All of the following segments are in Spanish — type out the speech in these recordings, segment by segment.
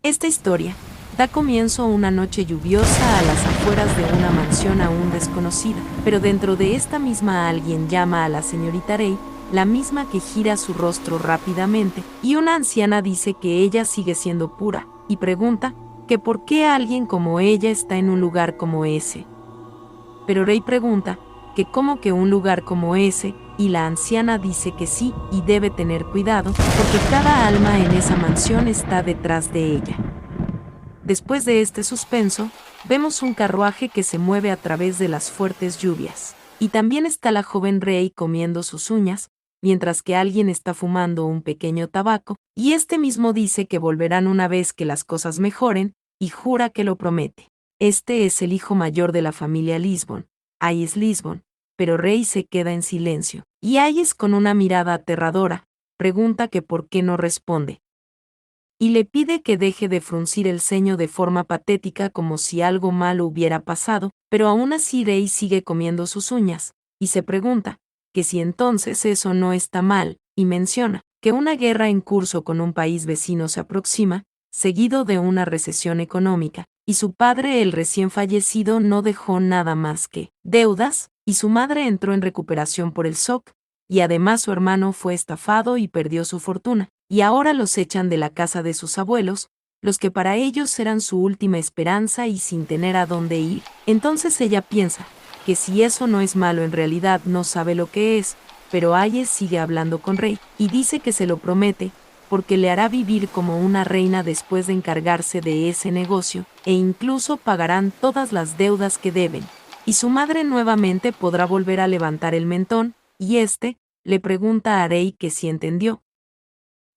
Esta historia da comienzo una noche lluviosa a las afueras de una mansión aún desconocida, pero dentro de esta misma alguien llama a la señorita Rey, la misma que gira su rostro rápidamente, y una anciana dice que ella sigue siendo pura, y pregunta que por qué alguien como ella está en un lugar como ese. Pero Rey pregunta que cómo que un lugar como ese, y la anciana dice que sí, y debe tener cuidado, porque cada alma en esa mansión está detrás de ella. Después de este suspenso, vemos un carruaje que se mueve a través de las fuertes lluvias. Y también está la joven Rey comiendo sus uñas, mientras que alguien está fumando un pequeño tabaco, y este mismo dice que volverán una vez que las cosas mejoren, y jura que lo promete. Este es el hijo mayor de la familia Lisbon, Hayes Lisbon, pero Rey se queda en silencio, y Hayes con una mirada aterradora, pregunta que por qué no responde. Y le pide que deje de fruncir el ceño de forma patética como si algo malo hubiera pasado, pero aún así Rey sigue comiendo sus uñas, y se pregunta, que si entonces eso no está mal, y menciona, que una guerra en curso con un país vecino se aproxima, seguido de una recesión económica, y su padre el recién fallecido no dejó nada más que deudas, y su madre entró en recuperación por el SOC, y además su hermano fue estafado y perdió su fortuna, y ahora los echan de la casa de sus abuelos, los que para ellos eran su última esperanza y sin tener a dónde ir. Entonces ella piensa, que si eso no es malo en realidad no sabe lo que es, pero Hayes sigue hablando con Rey, y dice que se lo promete, porque le hará vivir como una reina después de encargarse de ese negocio, e incluso pagarán todas las deudas que deben. Y su madre nuevamente podrá volver a levantar el mentón, y le pregunta a Rey que si entendió.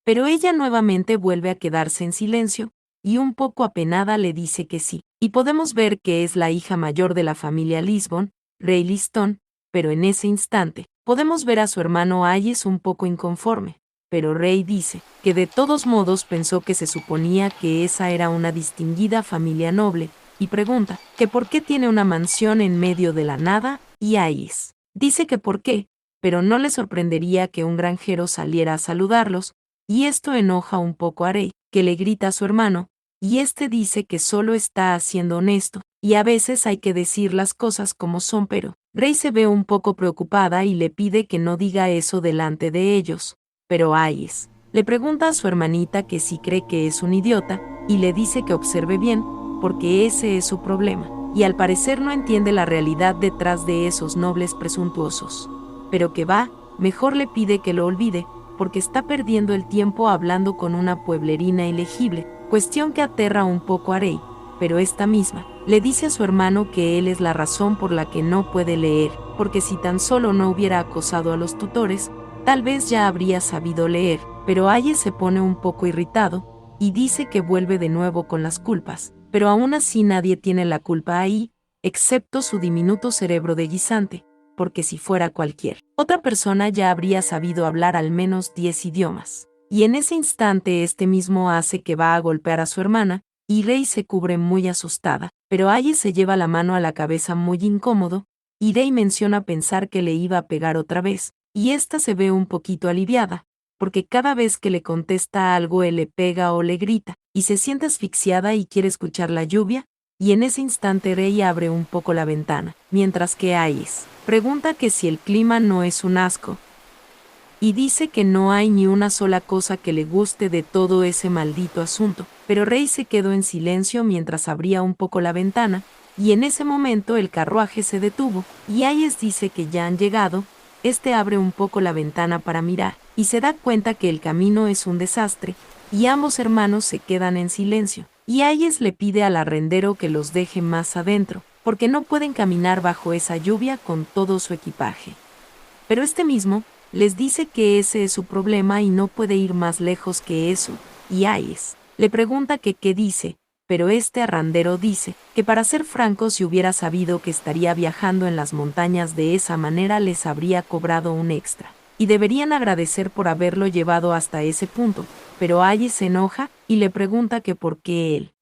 Pero ella nuevamente vuelve a quedarse en silencio, y un poco apenada le dice que sí. Y podemos ver que es la hija mayor de la familia Lisbon, Rey Liston, pero en ese instante, podemos ver a su hermano Hayes un poco inconforme. Pero Rey dice que de todos modos pensó que se suponía que esa era una distinguida familia noble, y pregunta que por qué tiene una mansión en medio de la nada, y Hayes dice que por qué, pero no le sorprendería que un granjero saliera a saludarlos, y esto enoja un poco a Rey, que le grita a su hermano, y dice que solo está siendo honesto, y a veces hay que decir las cosas como son, pero Rey se ve un poco preocupada y le pide que no diga eso delante de ellos. Pero Hayes le pregunta a su hermanita que si cree que es un idiota, y le dice que observe bien, porque ese es su problema, y al parecer no entiende la realidad detrás de esos nobles presuntuosos. Pero que va, mejor le pide que lo olvide, porque está perdiendo el tiempo hablando con una pueblerina ilegible, cuestión que aterra un poco a Rey, pero esta misma le dice a su hermano que él es la razón por la que no puede leer, porque si tan solo no hubiera acosado a los tutores, tal vez ya habría sabido leer, pero Hayes se pone un poco irritado, y dice que vuelve de nuevo con las culpas, pero aún así nadie tiene la culpa ahí, excepto su diminuto cerebro de guisante, porque si fuera cualquier otra persona ya habría sabido hablar al menos 10 idiomas. Y en ese instante mismo hace que va a golpear a su hermana, y Rey se cubre muy asustada, pero Hayes se lleva la mano a la cabeza muy incómodo, y Rey menciona pensar que le iba a pegar otra vez, y esta se ve un poquito aliviada, porque cada vez que le contesta algo él le pega o le grita, y se siente asfixiada y quiere escuchar la lluvia, y en ese instante Rey abre un poco la ventana, mientras que Hayes pregunta que si el clima no es un asco, y dice que no hay ni una sola cosa que le guste de todo ese maldito asunto, pero Rey se quedó en silencio mientras abría un poco la ventana, y en ese momento el carruaje se detuvo, y Hayes dice que ya han llegado. Abre un poco la ventana para mirar, y se da cuenta que el camino es un desastre, y ambos hermanos se quedan en silencio, y Hayes le pide al arrendero que los deje más adentro, porque no pueden caminar bajo esa lluvia con todo su equipaje. Pero mismo les dice que ese es su problema y no puede ir más lejos que eso, y Hayes le pregunta que qué dice, pero arrendero dice que para ser franco si hubiera sabido que estaría viajando en las montañas de esa manera les habría cobrado un extra, y deberían agradecer por haberlo llevado hasta ese punto, pero Hayes se enoja y le pregunta que por qué él.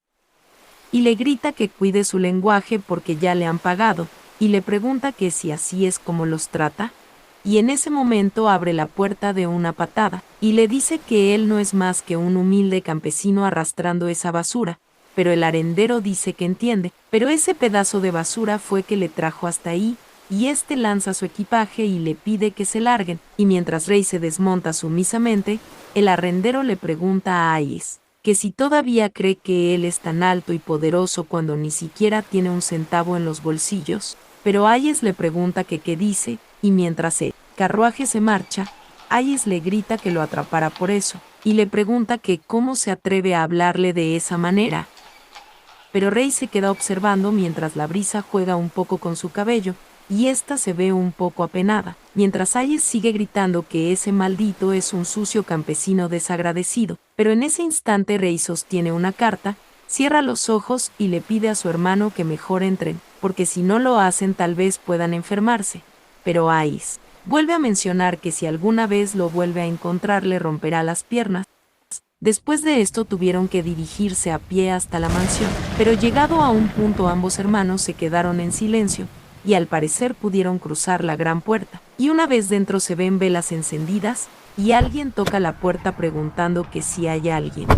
Y le grita que cuide su lenguaje porque ya le han pagado, y le pregunta que si así es como los trata, y en ese momento abre la puerta de una patada, y le dice que él no es más que un humilde campesino arrastrando esa basura, pero el arrendero dice que entiende, pero ese pedazo de basura fue que le trajo hasta ahí, y este lanza su equipaje y le pide que se larguen, y mientras Rey se desmonta sumisamente, el arrendero le pregunta a Hayes que si todavía cree que él es tan alto y poderoso cuando ni siquiera tiene un centavo en los bolsillos, pero Hayes le pregunta que qué dice, y mientras el carruaje se marcha, Hayes le grita que lo atrapara por eso, y le pregunta que cómo se atreve a hablarle de esa manera. Pero Rey se queda observando mientras la brisa juega un poco con su cabello, y ésta se ve un poco apenada, mientras Hayes sigue gritando que ese maldito es un sucio campesino desagradecido, pero en ese instante Rey sostiene una carta, cierra los ojos y le pide a su hermano que mejor entren, porque si no lo hacen tal vez puedan enfermarse. Pero Hayes vuelve a mencionar que si alguna vez lo vuelve a encontrar le romperá las piernas. Después de esto tuvieron que dirigirse a pie hasta la mansión, pero llegado a un punto ambos hermanos se quedaron en silencio, y al parecer pudieron cruzar la gran puerta, y una vez dentro se ven velas encendidas, y alguien toca la puerta preguntando que si hay alguien.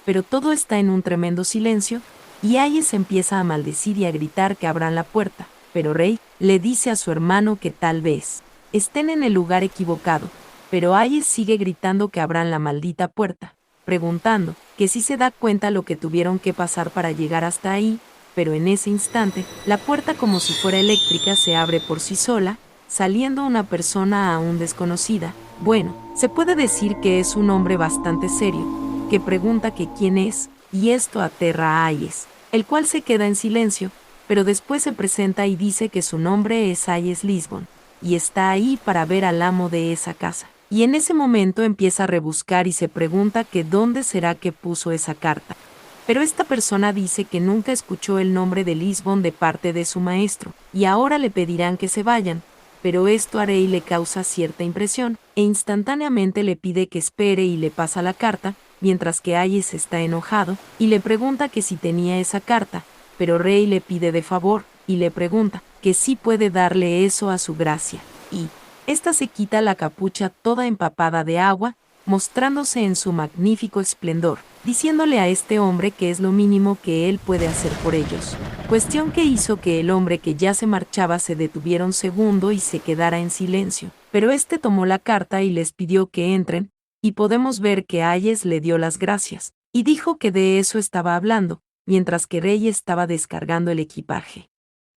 Pero todo está en un tremendo silencio, y Hayes empieza a maldecir y a gritar que abran la puerta, pero Rey le dice a su hermano que tal vez estén en el lugar equivocado, pero Hayes sigue gritando que abran la maldita puerta, preguntando que si se da cuenta lo que tuvieron que pasar para llegar hasta ahí, pero en ese instante, la puerta como si fuera eléctrica se abre por sí sola, saliendo una persona aún desconocida. Bueno, se puede decir que es un hombre bastante serio, que pregunta que quién es, y esto aterra a Hayes, el cual se queda en silencio, pero después se presenta y dice que su nombre es Hayes Lisbon, y está ahí para ver al amo de esa casa. Y en ese momento empieza a rebuscar y se pregunta que dónde será que puso esa carta. Pero esta persona dice que nunca escuchó el nombre de Lisbon de parte de su maestro, y ahora le pedirán que se vayan, pero esto a Rey le causa cierta impresión, e instantáneamente le pide que espere y le pasa la carta, mientras que Hayes está enojado, y le pregunta que si tenía esa carta, pero Rey le pide de favor, y le pregunta que si puede darle eso a su gracia, y esta se quita la capucha toda empapada de agua, mostrándose en su magnífico esplendor, diciéndole a este hombre que es lo mínimo que él puede hacer por ellos. Cuestión que hizo que el hombre que ya se marchaba se detuviera un segundo y se quedara en silencio, pero este tomó la carta y les pidió que entren, y podemos ver que Hayes le dio las gracias, y dijo que de eso estaba hablando, mientras que Rey estaba descargando el equipaje.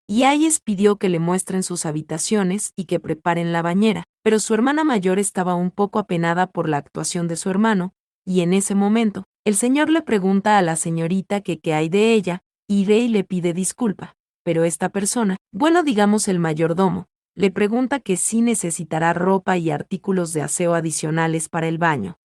Y Hayes pidió que le muestren sus habitaciones y que preparen la bañera, pero su hermana mayor estaba un poco apenada por la actuación de su hermano, y en ese momento, el señor le pregunta a la señorita que qué hay de ella, y Rey le pide disculpa, pero esta persona, bueno digamos el mayordomo, le pregunta que si necesitará ropa y artículos de aseo adicionales para el baño.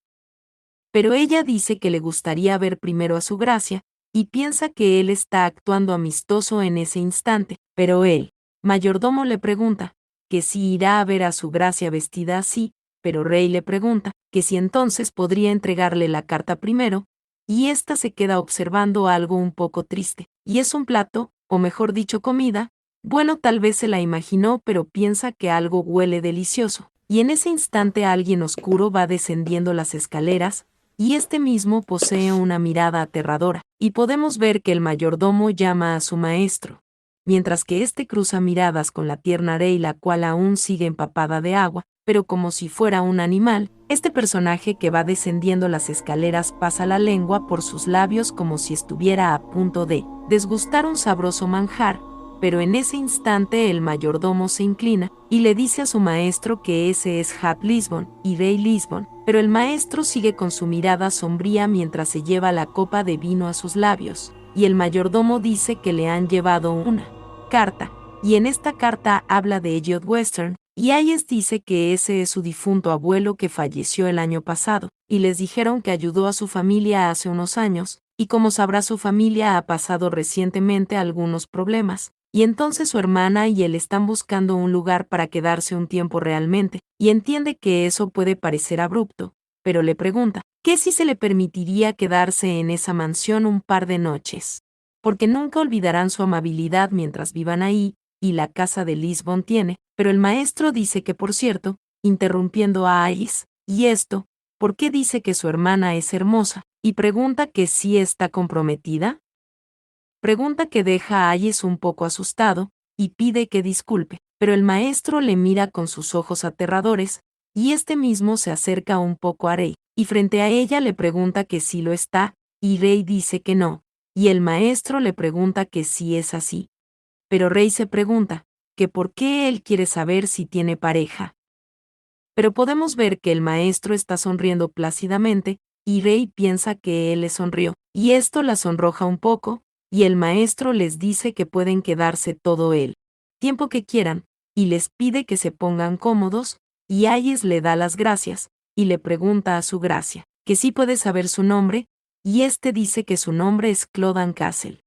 Pero ella dice que le gustaría ver primero a su gracia, y piensa que él está actuando amistoso en ese instante, pero el mayordomo le pregunta que si irá a ver a su gracia vestida así, pero Rey le pregunta que si entonces podría entregarle la carta primero, y ésta se queda observando algo un poco triste, y es un plato, o mejor dicho comida, bueno tal vez se la imaginó pero piensa que algo huele delicioso, y en ese instante alguien oscuro va descendiendo las escaleras, y este mismo posee una mirada aterradora, y podemos ver que el mayordomo llama a su maestro, mientras que éste cruza miradas con la tierna Rey, la cual aún sigue empapada de agua, pero como si fuera un animal. Este personaje que va descendiendo las escaleras pasa la lengua por sus labios como si estuviera a punto de desgustar un sabroso manjar, pero en ese instante el mayordomo se inclina y le dice a su maestro que ese es Hat Lisbon y Rey Lisbon, pero el maestro sigue con su mirada sombría mientras se lleva la copa de vino a sus labios, y el mayordomo dice que le han llevado una carta, y en esta carta habla de Elliot Western, y Hayes dice que ese es su difunto abuelo que falleció el año pasado, y les dijeron que ayudó a su familia hace unos años, y como sabrá su familia ha pasado recientemente algunos problemas, y entonces su hermana y él están buscando un lugar para quedarse un tiempo realmente, y entiende que eso puede parecer abrupto, pero le pregunta que si se le permitiría quedarse en esa mansión un par de noches, porque nunca olvidarán su amabilidad mientras vivan ahí, y la casa de Lisbon tiene, pero el maestro dice que por cierto, interrumpiendo a Ayes, ¿y esto? ¿Por qué dice que su hermana es hermosa? Y pregunta que si está comprometida. Pregunta que deja a Ayes un poco asustado, y pide que disculpe, pero el maestro le mira con sus ojos aterradores, y este mismo se acerca un poco a Rey, y frente a ella le pregunta que si lo está, y Rey dice que no, y el maestro le pregunta que si es así. Pero Rey se pregunta, que por qué él quiere saber si tiene pareja. Pero podemos ver que el maestro está sonriendo plácidamente, y Rey piensa que él le sonrió, y esto la sonroja un poco, y el maestro les dice que pueden quedarse todo el tiempo que quieran, y les pide que se pongan cómodos, y Ayes le da las gracias, y le pregunta a su gracia, que sí puede saber su nombre, y este dice que su nombre es Clodan Castle.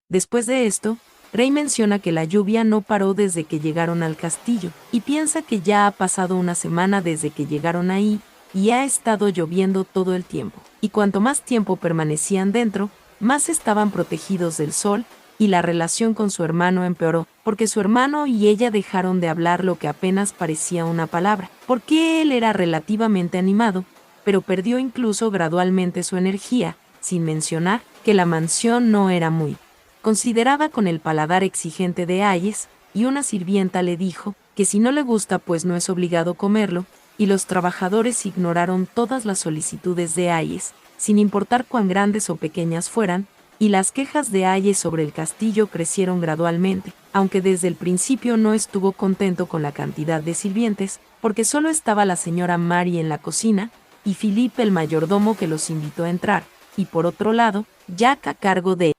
Después de esto, Rey menciona que la lluvia no paró desde que llegaron al castillo, y piensa que ya ha pasado una semana desde que llegaron ahí, y ha estado lloviendo todo el tiempo. Y cuanto más tiempo permanecían dentro, más estaban protegidos del sol, y la relación con su hermano empeoró, porque su hermano y ella dejaron de hablar lo que apenas parecía una palabra, porque él era relativamente animado, pero perdió incluso gradualmente su energía, sin mencionar que la mansión no era muy consideraba con el paladar exigente de Ayes, y una sirvienta le dijo que si no le gusta pues no es obligado comerlo, y los trabajadores ignoraron todas las solicitudes de Ayes, sin importar cuán grandes o pequeñas fueran, y las quejas de Ayes sobre el castillo crecieron gradualmente, aunque desde el principio no estuvo contento con la cantidad de sirvientes, porque solo estaba la señora Mary en la cocina, y Philippe el mayordomo que los invitó a entrar, y por otro lado, Jack a cargo de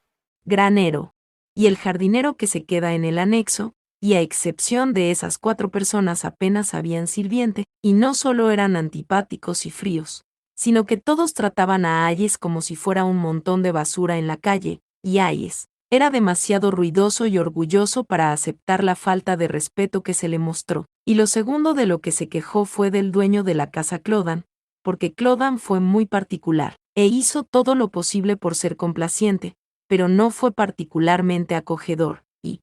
granero, y el jardinero que se queda en el anexo, y a excepción de esas 4 personas apenas habían sirviente, y no solo eran antipáticos y fríos, sino que todos trataban a Ayes como si fuera un montón de basura en la calle, y Ayes era demasiado ruidoso y orgulloso para aceptar la falta de respeto que se le mostró, y lo segundo de lo que se quejó fue del dueño de la casa Clodan, porque Clodan fue muy particular, e hizo todo lo posible por ser complaciente, pero no fue particularmente acogedor, y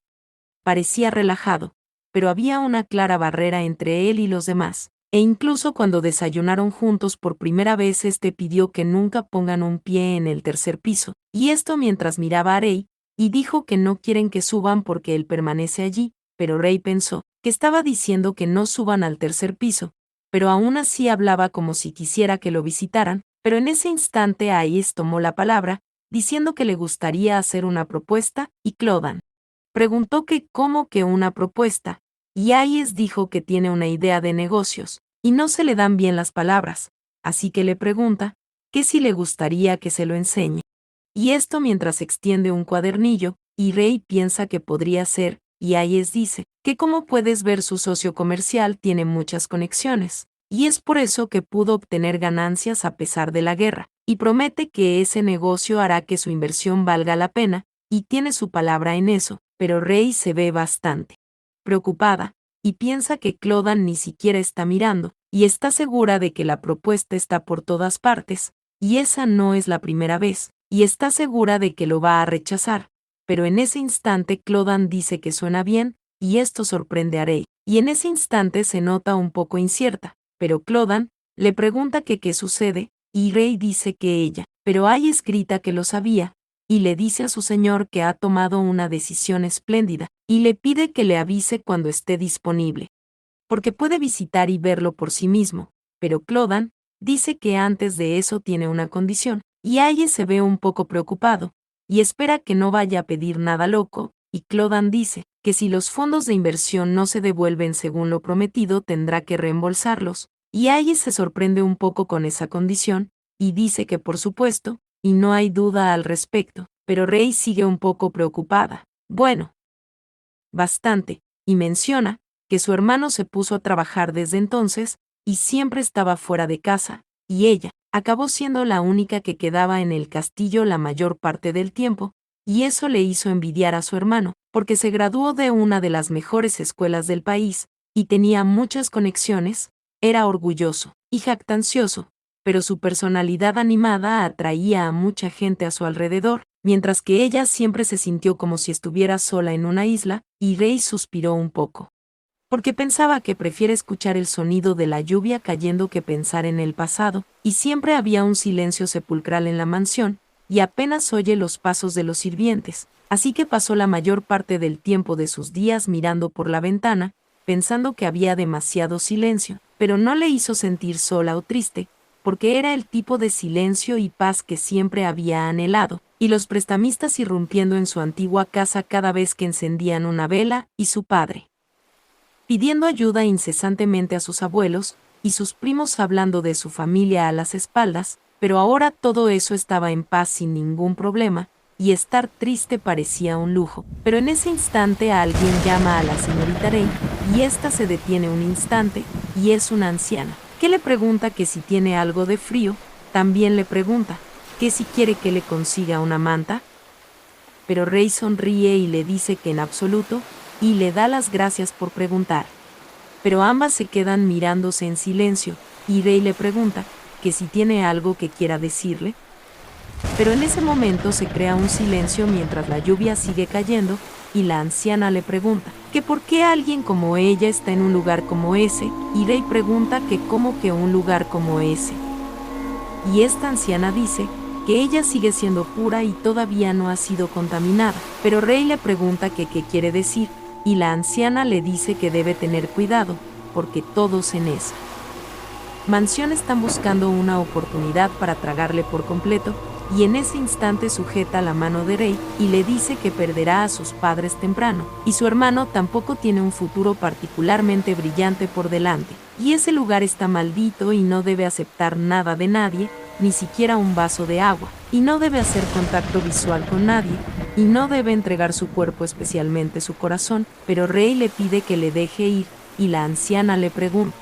parecía relajado, pero había una clara barrera entre él y los demás, e incluso cuando desayunaron juntos por primera vez pidió que nunca pongan un pie en el tercer piso, y esto mientras miraba a Rey, y dijo que no quieren que suban porque él permanece allí, pero Rey pensó que estaba diciendo que no suban al tercer piso, pero aún así hablaba como si quisiera que lo visitaran, pero en ese instante Ayes tomó la palabra, diciendo que le gustaría hacer una propuesta, y Clodan preguntó que cómo que una propuesta, y Ayes dijo que tiene una idea de negocios, y no se le dan bien las palabras, así que le pregunta que si le gustaría que se lo enseñe. Y esto mientras extiende un cuadernillo, y Rey piensa que podría ser, y Ayes dice que como puedes ver su socio comercial tiene muchas conexiones, y es por eso que pudo obtener ganancias a pesar de la guerra, y promete que ese negocio hará que su inversión valga la pena, y tiene su palabra en eso, pero Rey se ve bastante preocupada, y piensa que Clodan ni siquiera está mirando, y está segura de que la propuesta está por todas partes, y esa no es la primera vez, y está segura de que lo va a rechazar, pero en ese instante Clodan dice que suena bien, y esto sorprende a Rey, y en ese instante se nota un poco incierta, pero Clodan le pregunta que qué sucede, y Rey dice que ella, pero hay escrita que lo sabía, y le dice a su señor que ha tomado una decisión espléndida, y le pide que le avise cuando esté disponible, porque puede visitar y verlo por sí mismo, pero Clodan dice que antes de eso tiene una condición, y Ayes se ve un poco preocupado, y espera que no vaya a pedir nada loco, y Clodan dice que si los fondos de inversión no se devuelven según lo prometido tendrá que reembolsarlos, y Ayes se sorprende un poco con esa condición, y dice que por supuesto, y no hay duda al respecto, pero Rey sigue un poco preocupada. Bueno, bastante, y menciona que su hermano se puso a trabajar desde entonces, y siempre estaba fuera de casa, y ella acabó siendo la única que quedaba en el castillo la mayor parte del tiempo, y eso le hizo envidiar a su hermano, porque se graduó de una de las mejores escuelas del país, y tenía muchas conexiones, era orgulloso y jactancioso, pero su personalidad animada atraía a mucha gente a su alrededor, mientras que ella siempre se sintió como si estuviera sola en una isla, y Rey suspiró un poco. porque pensaba que prefiere escuchar el sonido de la lluvia cayendo que pensar en el pasado, y siempre había un silencio sepulcral en la mansión, y apenas oye los pasos de los sirvientes, así que pasó la mayor parte del tiempo de sus días mirando por la ventana, pensando que había demasiado silencio, pero no le hizo sentir sola o triste, porque era el tipo de silencio y paz que siempre había anhelado, y los prestamistas irrumpiendo en su antigua casa cada vez que encendían una vela, y su padre pidiendo ayuda incesantemente a sus abuelos, y sus primos hablando de su familia a las espaldas, pero ahora todo eso estaba en paz sin ningún problema, y estar triste parecía un lujo. Pero en ese instante alguien llama a la señorita Rey, y ésta se detiene un instante, y es una anciana, que le pregunta que si tiene algo de frío, también le pregunta que si quiere que le consiga una manta, pero Rey sonríe y le dice que en absoluto, y le da las gracias por preguntar. Pero ambas se quedan mirándose en silencio, y Rey le pregunta que si tiene algo que quiera decirle. Pero en ese momento se crea un silencio mientras la lluvia sigue cayendo, y la anciana le pregunta que por qué alguien como ella está en un lugar como ese, y Rey pregunta que cómo que un lugar como ese. Y esta anciana dice que ella sigue siendo pura y todavía no ha sido contaminada, pero Rey le pregunta que qué quiere decir, y la anciana le dice que debe tener cuidado, porque todos en esa mansión están buscando una oportunidad para tragarle por completo, y en ese instante sujeta la mano de Rey y le dice que perderá a sus padres temprano, y su hermano tampoco tiene un futuro particularmente brillante por delante, y ese lugar está maldito y no debe aceptar nada de nadie, ni siquiera un vaso de agua, y no debe hacer contacto visual con nadie, y no debe entregar su cuerpo, especialmente su corazón, pero Rey le pide que le deje ir, y la anciana le pregunta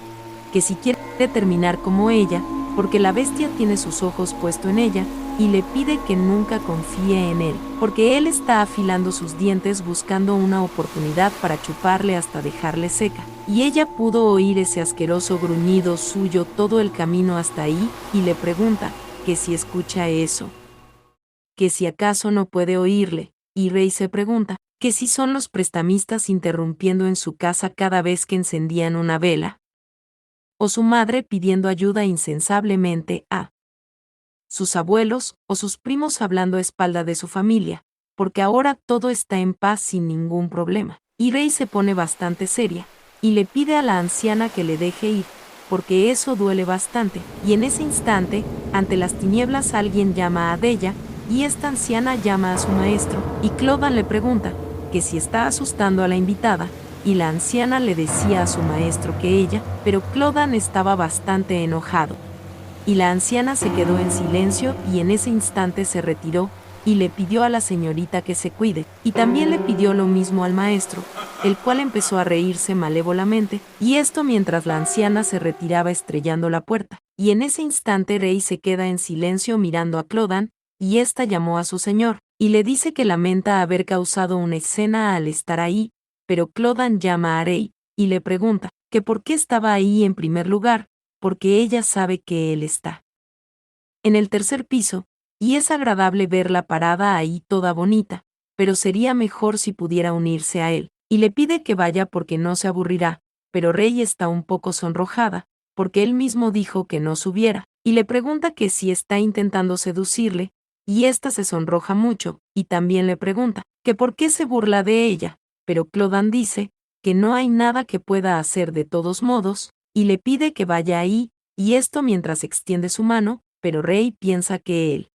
que si quiere terminar como ella, porque la bestia tiene sus ojos puestos en ella, y le pide que nunca confíe en él, porque él está afilando sus dientes buscando una oportunidad para chuparle hasta dejarle seca. Y ella pudo oír ese asqueroso gruñido suyo todo el camino hasta ahí, y le pregunta que si escucha eso, que si acaso no puede oírle, y Rey se pregunta que si son los prestamistas interrumpiendo en su casa cada vez que encendían una vela, o su madre pidiendo ayuda insensablemente a sus abuelos o sus primos hablando a espalda de su familia, porque ahora todo está en paz sin ningún problema. Y Rey se pone bastante seria, y le pide a la anciana que le deje ir, porque eso duele bastante, y en ese instante, ante las tinieblas alguien llama a Della, y esta anciana llama a su maestro, y Clodan le pregunta que si está asustando a la invitada, y la anciana le decía a su maestro que ella, pero Clodan estaba bastante enojado. Y la anciana se quedó en silencio y en ese instante se retiró, y le pidió a la señorita que se cuide, y también le pidió lo mismo al maestro, el cual empezó a reírse malévolamente, y esto mientras la anciana se retiraba estrellando la puerta. Y en ese instante Rey se queda en silencio mirando a Clodan, y ésta llamó a su señor, y le dice que lamenta haber causado una escena al estar ahí, pero Clodan llama a Rey, y le pregunta que por qué estaba ahí en primer lugar, porque ella sabe que él está en el tercer piso, y es agradable verla parada ahí toda bonita, pero sería mejor si pudiera unirse a él, y le pide que vaya porque no se aburrirá, pero Rey está un poco sonrojada, porque él mismo dijo que no subiera, y le pregunta que si está intentando seducirle, y ésta se sonroja mucho, y también le pregunta que por qué se burla de ella, pero Clodan dice que no hay nada que pueda hacer de todos modos, y le pide que vaya ahí, y esto mientras extiende su mano, pero Rey piensa que él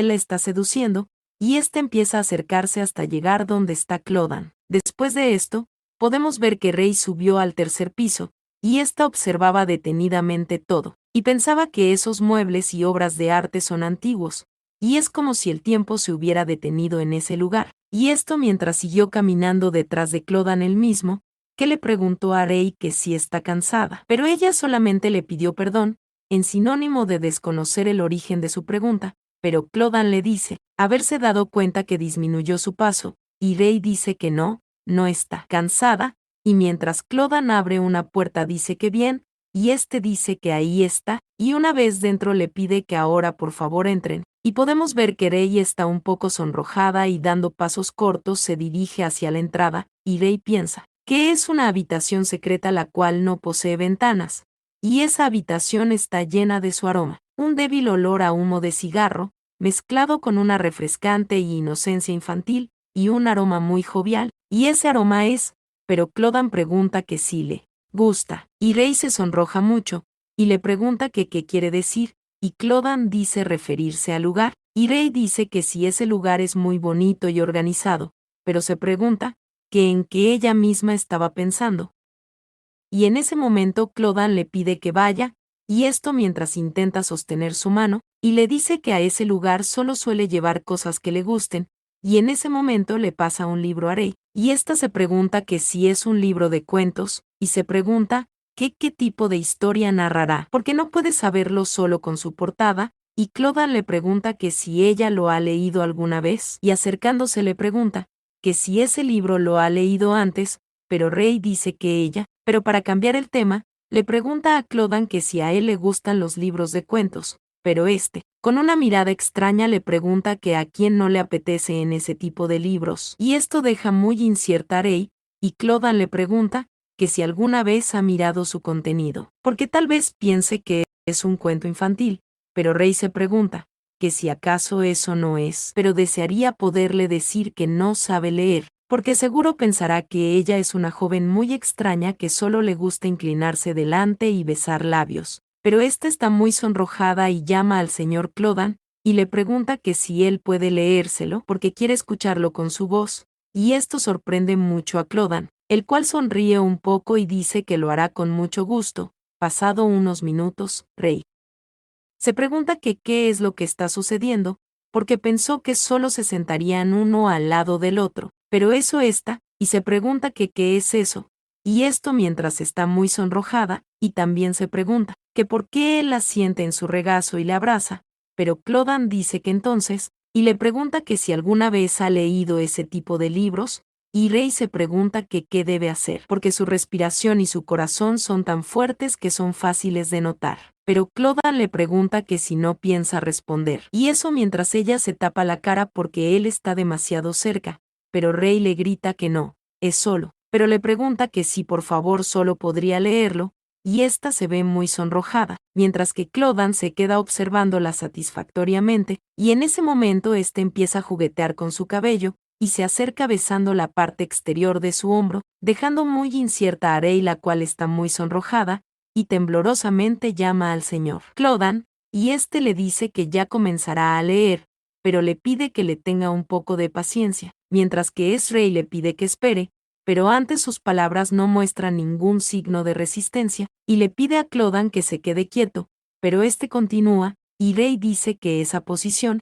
la está seduciendo, y éste empieza a acercarse hasta llegar donde está Clodan. Después de esto, podemos ver que Rey subió al tercer piso, y ésta observaba detenidamente todo, y pensaba que esos muebles y obras de arte son antiguos, y es como si el tiempo se hubiera detenido en ese lugar, y esto mientras siguió caminando detrás de Clodan él mismo, que le preguntó a Rey que si está cansada, pero ella solamente le pidió perdón, en sinónimo de desconocer el origen de su pregunta, pero Clodan le dice haberse dado cuenta que disminuyó su paso, y Rey dice que no está cansada, y mientras Clodan abre una puerta dice que bien, y este dice que ahí está, y una vez dentro le pide que ahora por favor entren, y podemos ver que Rey está un poco sonrojada y dando pasos cortos se dirige hacia la entrada, y Rey piensa que es una habitación secreta la cual no posee ventanas, y esa habitación está llena de su aroma, un débil olor a humo de cigarro, mezclado con una refrescante y inocencia infantil, y un aroma muy jovial, y ese aroma es, pero Clodan pregunta que sí le gusta, y Rey se sonroja mucho, y le pregunta que qué quiere decir, y Clodan dice referirse al lugar, y Rey dice que si ese lugar es muy bonito y organizado, pero se pregunta que en qué ella misma estaba pensando. Y en ese momento Clodan le pide que vaya, y esto mientras intenta sostener su mano, y le dice que a ese lugar solo suele llevar cosas que le gusten, y en ese momento le pasa un libro a Rey, y ésta se pregunta que si es un libro de cuentos, y se pregunta qué tipo de historia narrará, porque no puede saberlo solo con su portada, y Clodan le pregunta que si ella lo ha leído alguna vez, y acercándose le pregunta que si ese libro lo ha leído antes, pero Rey dice que ella, pero para cambiar el tema, le pregunta a Clodan que si a él le gustan los libros de cuentos, pero con una mirada extraña le pregunta que a quién no le apetece en ese tipo de libros, y esto deja muy incierta a Rey, y Clodan le pregunta que si alguna vez ha mirado su contenido, porque tal vez piense que es un cuento infantil, pero Rey se pregunta que si acaso eso no es, pero desearía poderle decir que no sabe leer, porque seguro pensará que ella es una joven muy extraña que solo le gusta inclinarse delante y besar labios. Pero ésta está muy sonrojada y llama al señor Clodan, y le pregunta que si él puede leérselo porque quiere escucharlo con su voz, y esto sorprende mucho a Clodan, el cual sonríe un poco y dice que lo hará con mucho gusto. Pasado unos minutos, Rey se pregunta que qué es lo que está sucediendo, porque pensó que solo se sentarían uno al lado del otro, pero eso está, y se pregunta que qué es eso, y esto mientras está muy sonrojada, y también se pregunta que por qué él la siente en su regazo y la abraza, pero Clodan dice que entonces, y le pregunta que si alguna vez ha leído ese tipo de libros, y Rey se pregunta que qué debe hacer, porque su respiración y su corazón son tan fuertes que son fáciles de notar. Pero Clodan le pregunta que si no piensa responder, y eso mientras ella se tapa la cara porque él está demasiado cerca, pero Rey le grita que no, es solo, pero le pregunta que si por favor solo podría leerlo, y ésta se ve muy sonrojada, mientras que Clodan se queda observándola satisfactoriamente, y en ese momento empieza a juguetear con su cabello, y se acerca besando la parte exterior de su hombro, dejando muy incierta a Rey, la cual está muy sonrojada, y temblorosamente llama al señor Clodan, y le dice que ya comenzará a leer, pero le pide que le tenga un poco de paciencia, mientras que Rey le pide que espere, pero antes sus palabras no muestran ningún signo de resistencia, y le pide a Clodan que se quede quieto, pero continúa, y Rey dice que esa posición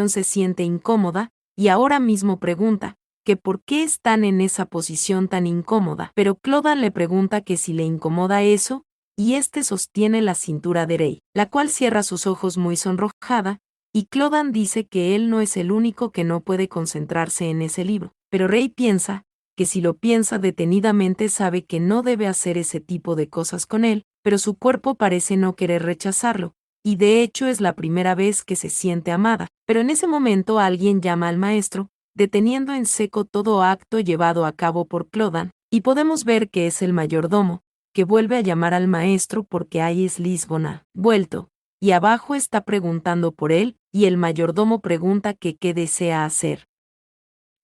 se siente incómoda, y ahora mismo pregunta que por qué están en esa posición tan incómoda, pero Clodan le pregunta que si le incomoda eso, y sostiene la cintura de Rey, la cual cierra sus ojos muy sonrojada, y Clodan dice que él no es el único que no puede concentrarse en ese libro, pero Rey piensa que si lo piensa detenidamente sabe que no debe hacer ese tipo de cosas con él, pero su cuerpo parece no querer rechazarlo, y de hecho es la primera vez que se siente amada, pero en ese momento alguien llama al maestro, deteniendo en seco todo acto llevado a cabo por Clodan, y podemos ver que es el mayordomo, que vuelve a llamar al maestro porque ahí es Lisbona, vuelto, y abajo está preguntando por él, y el mayordomo pregunta que qué desea hacer.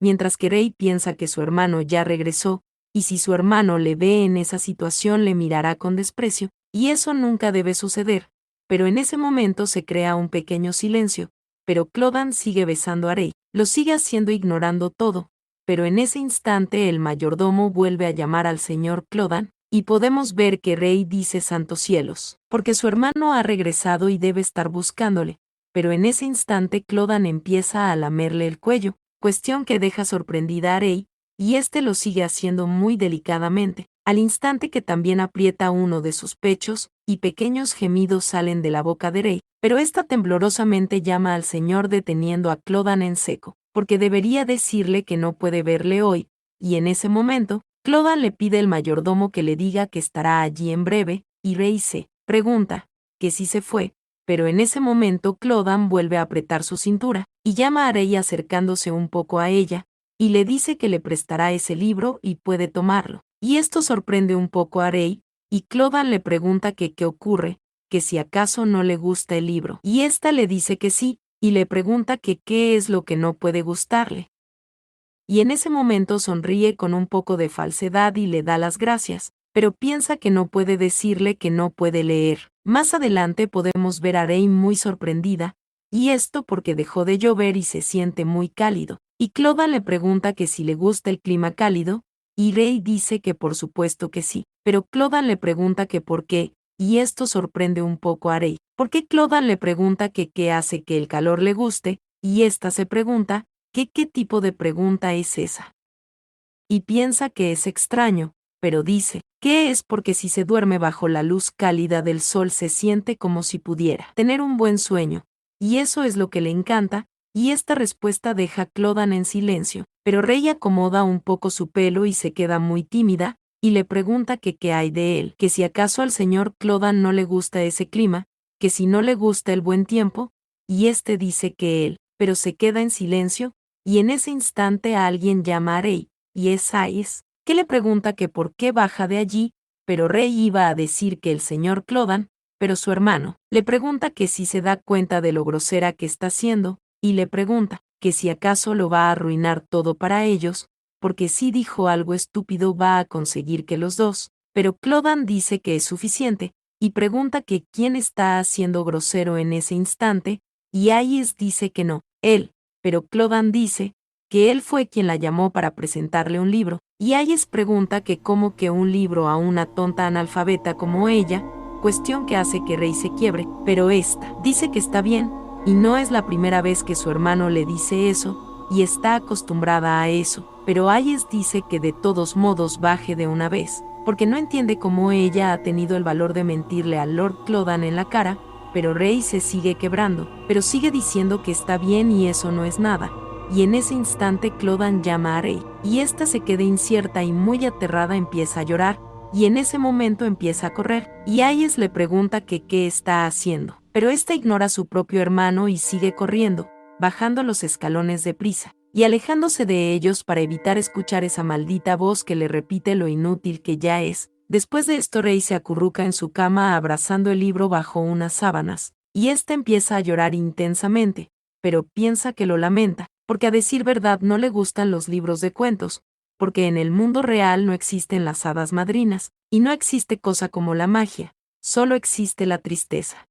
Mientras que Rey piensa que su hermano ya regresó, y si su hermano le ve en esa situación le mirará con desprecio, y eso nunca debe suceder, pero en ese momento se crea un pequeño silencio, pero Clodan sigue besando a Rey, lo sigue haciendo ignorando todo, pero en ese instante el mayordomo vuelve a llamar al señor Clodan, y podemos ver que Rey dice santos cielos, porque su hermano ha regresado y debe estar buscándole, pero en ese instante Clodan empieza a lamerle el cuello, cuestión que deja sorprendida a Rey, y lo sigue haciendo muy delicadamente, al instante que también aprieta uno de sus pechos, y pequeños gemidos salen de la boca de Rey, pero temblorosamente llama al señor deteniendo a Clodan en seco, porque debería decirle que no puede verle hoy, y en ese momento, Clodan le pide al mayordomo que le diga que estará allí en breve, y Rey se pregunta que si se fue, pero en ese momento Clodagh vuelve a apretar su cintura, y llama a Rey acercándose un poco a ella, y le dice que le prestará ese libro y puede tomarlo. Y esto sorprende un poco a Rey, y Clodagh le pregunta que qué ocurre, que si acaso no le gusta el libro. Y ésta le dice que sí, y le pregunta que qué es lo que no puede gustarle. Y en ese momento sonríe con un poco de falsedad y le da las gracias, pero piensa que no puede decirle que no puede leer. Más adelante podemos ver a Rey muy sorprendida, y esto porque dejó de llover y se siente muy cálido. Y Clodagh le pregunta que si le gusta el clima cálido, y Rey dice que por supuesto que sí, pero Clodagh le pregunta que por qué, y esto sorprende un poco a Rey, porque Clodagh le pregunta que qué hace que el calor le guste, y ésta se pregunta, ¿qué tipo de pregunta es esa? Y piensa que es extraño, pero dice, ¿qué es? Porque si se duerme bajo la luz cálida del sol se siente como si pudiera tener un buen sueño, y eso es lo que le encanta, y esta respuesta deja a Clodagh en silencio, pero Rey acomoda un poco su pelo y se queda muy tímida, y le pregunta que qué hay de él, que si acaso al señor Clodagh no le gusta ese clima, que si no le gusta el buen tiempo, y este dice que él, pero se queda en silencio, y en ese instante alguien llama a Rey, y es Sais, que le pregunta que por qué baja de allí, pero Rey iba a decir que el señor Clodagh, pero su hermano, le pregunta que si se da cuenta de lo grosera que está haciendo, y le pregunta que si acaso lo va a arruinar todo para ellos, porque si dijo algo estúpido va a conseguir que los dos, pero Clodagh dice que es suficiente, y pregunta que quién está haciendo grosero en ese instante, y Ais dice que no, él, pero Clodagh dice que él fue quien la llamó para presentarle un libro, y Hayes pregunta que cómo que un libro a una tonta analfabeta como ella, cuestión que hace que Rey se quiebre, pero esta dice que está bien, y no es la primera vez que su hermano le dice eso, y está acostumbrada a eso, pero Hayes dice que de todos modos baje de una vez, porque no entiende cómo ella ha tenido el valor de mentirle a Lord Clodagh en la cara, pero Rey se sigue quebrando, pero sigue diciendo que está bien y eso no es nada, y en ese instante Clodagh llama a Rey, y ésta se queda incierta y muy aterrada empieza a llorar, y en ese momento empieza a correr, y Hayes le pregunta que qué está haciendo, pero ésta ignora a su propio hermano y sigue corriendo, bajando los escalones deprisa, y alejándose de ellos para evitar escuchar esa maldita voz que le repite lo inútil que ya es. Después de esto Rey se acurruca en su cama abrazando el libro bajo unas sábanas, y ésta empieza a llorar intensamente, pero piensa que lo lamenta, porque a decir verdad no le gustan los libros de cuentos, porque en el mundo real no existen las hadas madrinas, y no existe cosa como la magia, solo existe la tristeza.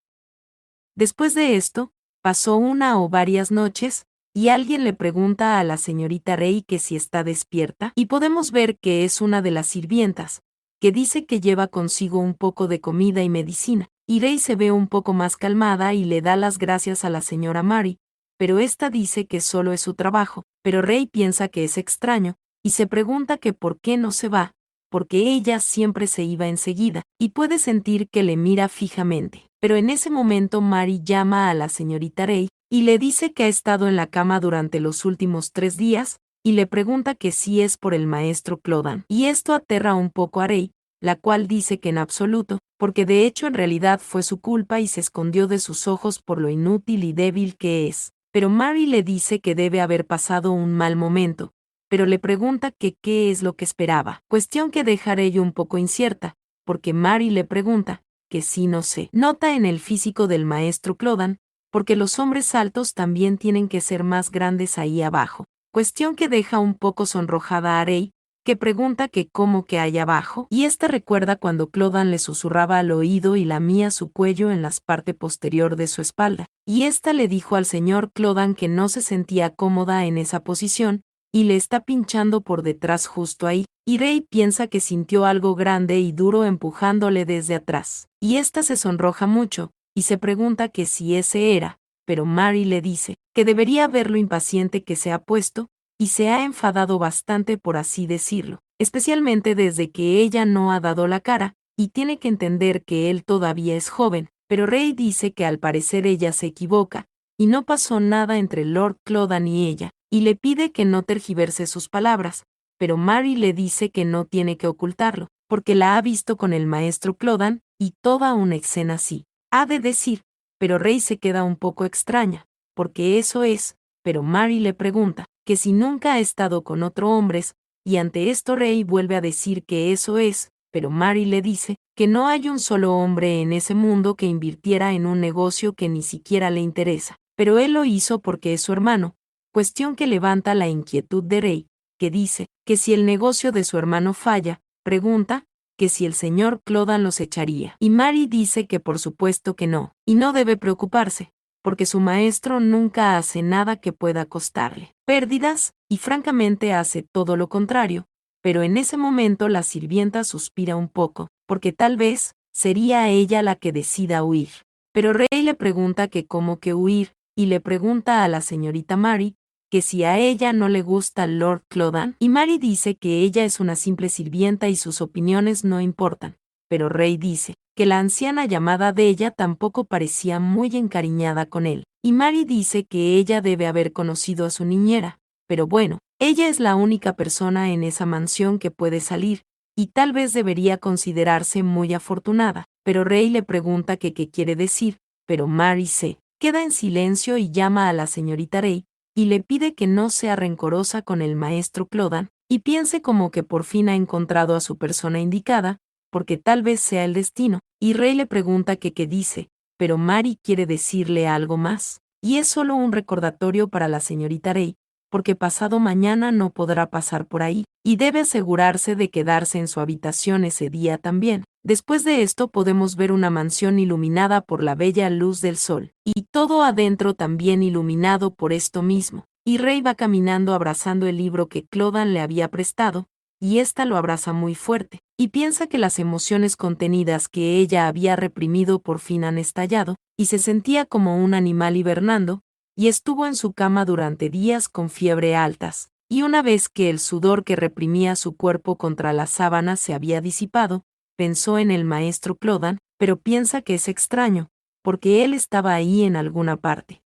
Después de esto, pasó una o varias noches, y alguien le pregunta a la señorita Rey que si está despierta, y podemos ver que es una de las sirvientas, que dice que lleva consigo un poco de comida y medicina, y Rey se ve un poco más calmada y le da las gracias a la señora Mary, pero esta dice que solo es su trabajo, pero Rey piensa que es extraño, y se pregunta que por qué no se va, porque ella siempre se iba enseguida, y puede sentir que le mira fijamente. Pero en ese momento Mary llama a la señorita Rey, y le dice que ha estado en la cama durante los últimos 3 días, y le pregunta que si es por el maestro Clodagh. Y esto aterra un poco a Rey, la cual dice que en absoluto, porque de hecho en realidad fue su culpa y se escondió de sus ojos por lo inútil y débil que es. Pero Mary le dice que debe haber pasado un mal momento, pero le pregunta que qué es lo que esperaba, cuestión que deja a Rey un poco incierta, porque Mary le pregunta que si no se nota en el físico del maestro Clodagh, porque los hombres altos también tienen que ser más grandes ahí abajo, cuestión que deja un poco sonrojada a Rey, que pregunta que cómo que hay abajo, y esta recuerda cuando Clodagh le susurraba al oído y lamía su cuello en la parte posterior de su espalda, y esta le dijo al señor Clodagh que no se sentía cómoda en esa posición, y le está pinchando por detrás justo ahí, y Rey piensa que sintió algo grande y duro empujándole desde atrás, y esta se sonroja mucho, y se pregunta que si ese era, pero Mary le dice que debería ver lo impaciente que se ha puesto, y se ha enfadado bastante por así decirlo, especialmente desde que ella no ha dado la cara, y tiene que entender que él todavía es joven, pero Rey dice que al parecer ella se equivoca, y no pasó nada entre Lord Clodagh y ella, y le pide que no tergiverse sus palabras, pero Mary le dice que no tiene que ocultarlo, porque la ha visto con el maestro Clodagh, y toda una escena así. Ha de decir pero Rey se queda un poco extraña, porque eso es, pero Mary le pregunta que si nunca ha estado con otro hombre, y ante esto Rey vuelve a decir que eso es, pero Mary le dice que no hay un solo hombre en ese mundo que invirtiera en un negocio que ni siquiera le interesa, pero él lo hizo porque es su hermano, cuestión que levanta la inquietud de Rey, que dice que si el negocio de su hermano falla, pregunta que si el señor Clodan los echaría. Y Mary dice que por supuesto que no, y no debe preocuparse, porque su maestro nunca hace nada que pueda costarle pérdidas, y francamente hace todo lo contrario, pero en ese momento la sirvienta suspira un poco, porque tal vez sería ella la que decida huir. Pero Rey le pregunta que cómo que huir, y le pregunta a la señorita Mary que si a ella no le gusta Lord Clodan, y Mary dice que ella es una simple sirvienta y sus opiniones no importan, pero Rey dice que la anciana llamada de ella tampoco parecía muy encariñada con él, y Mary dice que ella debe haber conocido a su niñera, pero bueno, ella es la única persona en esa mansión que puede salir, y tal vez debería considerarse muy afortunada, pero Rey le pregunta que qué quiere decir, pero Mary se queda en silencio y llama a la señorita Rey, y le pide que no sea rencorosa con el maestro Clodan, y piense como que por fin ha encontrado a su persona indicada, porque tal vez sea el destino, y Rey le pregunta que qué dice, pero Mary quiere decirle algo más, y es solo un recordatorio para la señorita Rey, porque pasado mañana no podrá pasar por ahí, y debe asegurarse de quedarse en su habitación ese día también. Después de esto podemos ver una mansión iluminada por la bella luz del sol, y todo adentro también iluminado por esto mismo, y Rey va caminando abrazando el libro que Clodan le había prestado, y ésta lo abraza muy fuerte, y piensa que las emociones contenidas que ella había reprimido por fin han estallado, y se sentía como un animal hibernando, y estuvo en su cama durante días con fiebre altas, y una vez que el sudor que reprimía su cuerpo contra las sábanas se había disipado, pensó en el maestro Clodan, pero piensa que es extraño, porque él estaba ahí en alguna parte.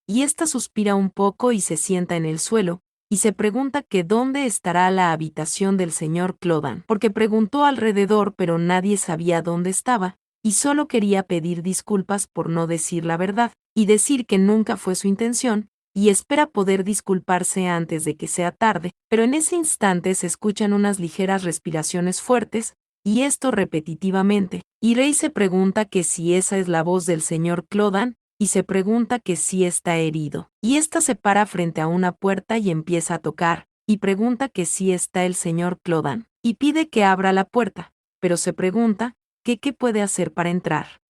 Y ésta suspira un poco y se sienta en el suelo, y se pregunta que dónde estará la habitación del señor Clodan, porque preguntó alrededor pero nadie sabía dónde estaba, y solo quería pedir disculpas por no decir la verdad, y decir que nunca fue su intención, y espera poder disculparse antes de que sea tarde, pero en ese instante se escuchan unas ligeras respiraciones fuertes, y esto repetitivamente, y Rey se pregunta que si esa es la voz del señor Clodan, y se pregunta que si está herido. Y ésta se para frente a una puerta y empieza a tocar, y pregunta que si está el señor Clodan, y pide que abra la puerta, pero se pregunta que qué puede hacer para entrar.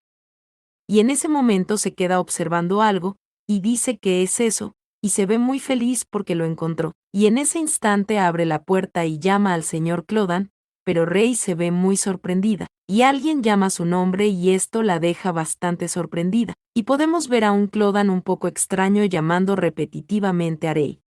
Y en ese momento se queda observando algo, y dice que es eso, y se ve muy feliz porque lo encontró, y en ese instante abre la puerta y llama al señor Clodan, pero Rey se ve muy sorprendida, y alguien llama su nombre y esto la deja bastante sorprendida, y podemos ver a un Clodan un poco extraño llamando repetitivamente a Rey.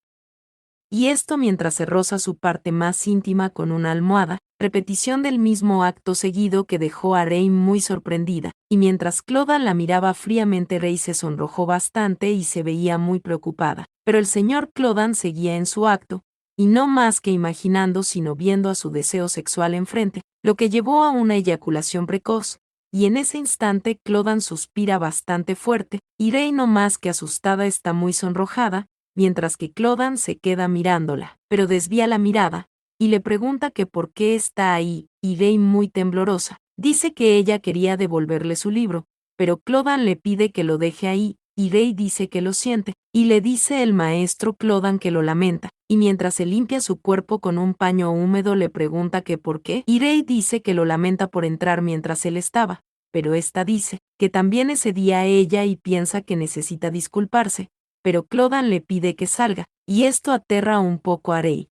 Y esto mientras se roza su parte más íntima con una almohada, repetición del mismo acto seguido que dejó a Rey muy sorprendida, y mientras Clodan la miraba fríamente Rey se sonrojó bastante y se veía muy preocupada, pero el señor Clodan seguía en su acto, y no más que imaginando sino viendo a su deseo sexual enfrente, lo que llevó a una eyaculación precoz, y en ese instante Clodan suspira bastante fuerte, y Rey no más que asustada está muy sonrojada, mientras que Clodan se queda mirándola, pero desvía la mirada, y le pregunta que por qué está ahí, y Rey muy temblorosa, dice que ella quería devolverle su libro, pero Clodan le pide que lo deje ahí, y Rey dice que lo siente, y le dice el maestro Clodan que lo lamenta, y mientras se limpia su cuerpo con un paño húmedo le pregunta que por qué, y Rey dice que lo lamenta por entrar mientras él estaba, pero esta dice que también ese día ella y piensa que necesita disculparse, pero Clodan le pide que salga, y esto aterra un poco a Rey.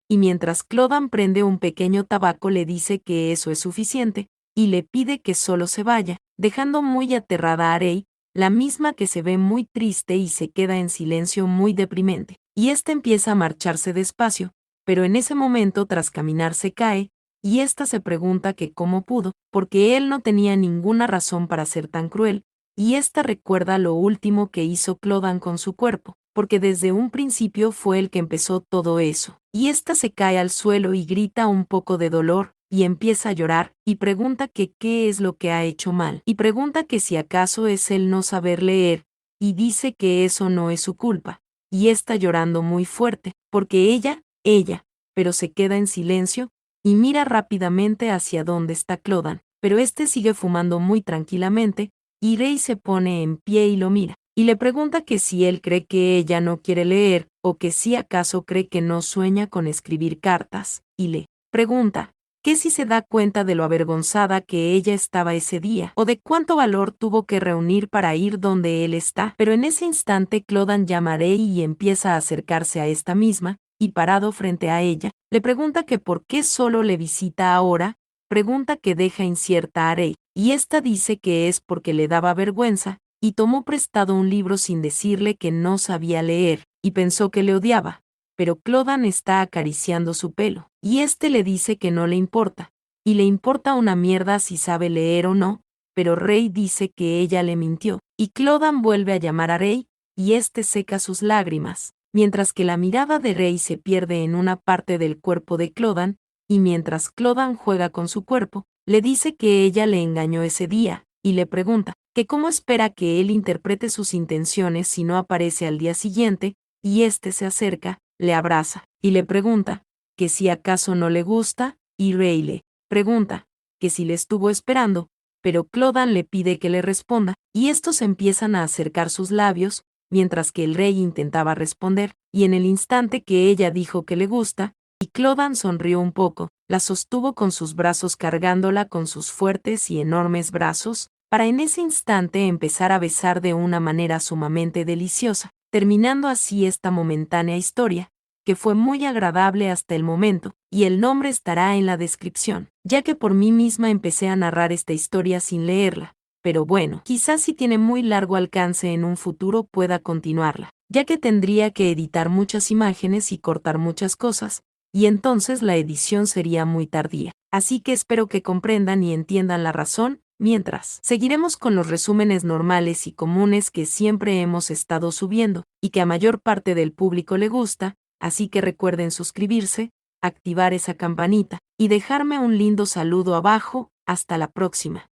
Y mientras Clodan prende un pequeño tabaco le dice que eso es suficiente, y le pide que solo se vaya, dejando muy aterrada a Rey, la misma que se ve muy triste y se queda en silencio muy deprimente, y ésta empieza a marcharse despacio, pero en ese momento tras caminar se cae, y ésta se pregunta que cómo pudo, porque él no tenía ninguna razón para ser tan cruel, y ésta recuerda lo último que hizo Clodan con su cuerpo, porque desde un principio fue el que empezó todo eso. Y ésta se cae al suelo y grita un poco de dolor, y empieza a llorar, y pregunta que qué es lo que ha hecho mal, y pregunta que si acaso es el no saber leer, y dice que eso no es su culpa, y está llorando muy fuerte, porque ella, pero se queda en silencio, y mira rápidamente hacia donde está Clodan, pero este sigue fumando muy tranquilamente, y Rey se pone en pie y lo mira, y le pregunta que si él cree que ella no quiere leer, o que si acaso cree que no sueña con escribir cartas, y le pregunta que si se da cuenta de lo avergonzada que ella estaba ese día, o de cuánto valor tuvo que reunir para ir donde él está. Pero en ese instante Clodan llama a Rey y empieza a acercarse a esta misma, y parado frente a ella, le pregunta que por qué solo le visita ahora, pregunta que deja incierta a Rey, y esta dice que es porque le daba vergüenza, y tomó prestado un libro sin decirle que no sabía leer, y pensó que le odiaba. Pero Clodan está acariciando su pelo, y este le dice que no le importa, y le importa una mierda si sabe leer o no, pero Rey dice que ella le mintió, y Clodan vuelve a llamar a Rey, y este seca sus lágrimas, mientras que la mirada de Rey se pierde en una parte del cuerpo de Clodan, y mientras Clodan juega con su cuerpo, le dice que ella le engañó ese día, y le pregunta que cómo espera que él interprete sus intenciones si no aparece al día siguiente, y este se acerca, le abraza, y le pregunta que si acaso no le gusta, y Rey le pregunta que si le estuvo esperando, pero Clodan le pide que le responda, y estos empiezan a acercar sus labios, mientras que el Rey intentaba responder, y en el instante que ella dijo que le gusta, y Clodan sonrió un poco, la sostuvo con sus brazos cargándola con sus fuertes y enormes brazos, para en ese instante empezar a besar de una manera sumamente deliciosa, terminando así esta momentánea historia, que fue muy agradable hasta el momento, y el nombre estará en la descripción, ya que por mí misma empecé a narrar esta historia sin leerla, pero bueno, quizás si tiene muy largo alcance en un futuro pueda continuarla, ya que tendría que editar muchas imágenes y cortar muchas cosas, y entonces la edición sería muy tardía. Así que espero que comprendan y entiendan la razón. Mientras, seguiremos con los resúmenes normales y comunes que siempre hemos estado subiendo, y que a mayor parte del público le gusta, así que recuerden suscribirse, activar esa campanita, y dejarme un lindo saludo abajo. Hasta la próxima.